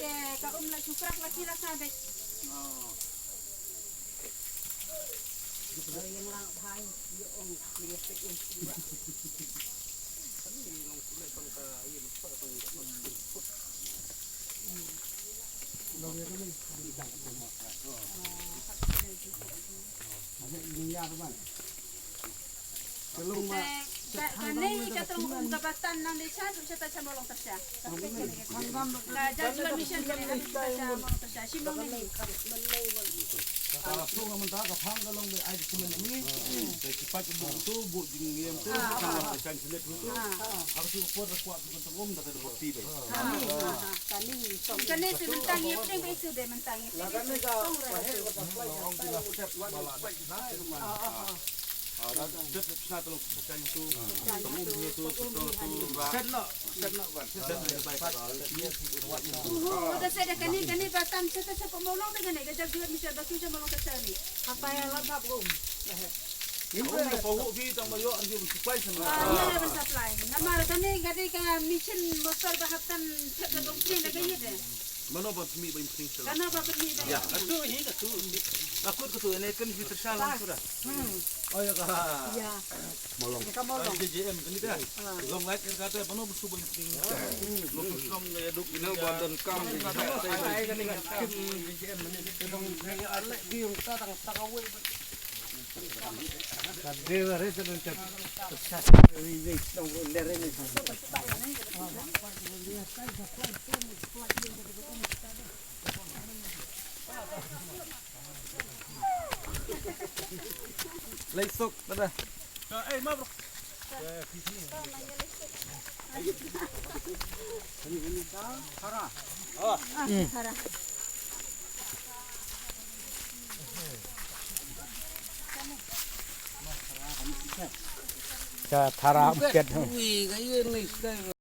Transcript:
ka lagi sukrak lagi lah sabit. Yang lang hai yung lihat yung siwa. Kanay katrong gabatan ng desa siya ta sa molong tasya. Ka judgment mission kali na sa molong tasya. Simong ni. Kalau tu kamu tak kapang kalau be air cement ni, cepat tu bu jingiem tu, kalau ikan cilet tu, aku tu kuat kuat bukan tengom tak ada bukti be. Kanay sementang yang penting besu deh mentang. Kanay ka pahel ka supply orang bilang step malah naik rumah. Set sana tu sekarang tu, tengom tu, set nak ban, set Udah saya kanay batam sa pemolong dengan ni, gajal jual misal baki sa molong tasya ni. Apa yang lengkap om? Ini pun pahuk vi tang mayo anju supply sama. Iya supply. Namar kanay gadi ka mission motor bahatan sa komplain lagi deh. Mana buat mi bayi penting selalu. Kana ba pergi deh. Ya, itu ini itu. Aku tu ini kan filter salah sudah. Oh ya kah. Ya. Molong. Molong. JJM kan itu. Long light kan kata mana busu bayi penting. Long strong ya duk ini badan kam. Saya kan ingat JJM ini dong ini ada biung tatang takawe. Dewa rasa dan cepat. Ini dong lere ni. Leisok pada. Ma bro. Ini Hara. Oh. Hara. Thara bukit. Wih, kayak ini.